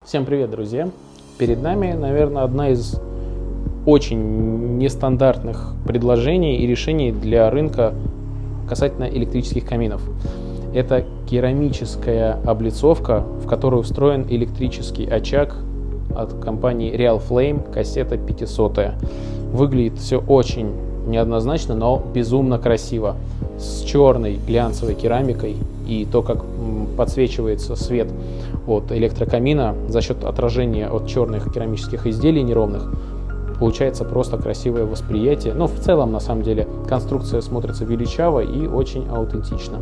Всем привет, друзья! Перед нами, наверное, одна из очень нестандартных предложений и решений для рынка касательно электрических каминов. Это керамическая облицовка, в которую встроен электрический очаг от компании Real Flame, кассета 500. Выглядит все очень неоднозначно, но безумно красиво. С черной глянцевой керамикой, и то, как подсвечивается свет от электрокамина за счет отражения от черных керамических изделий неровных, получается просто красивое восприятие. Но в целом, на самом деле, конструкция смотрится величаво и очень аутентично.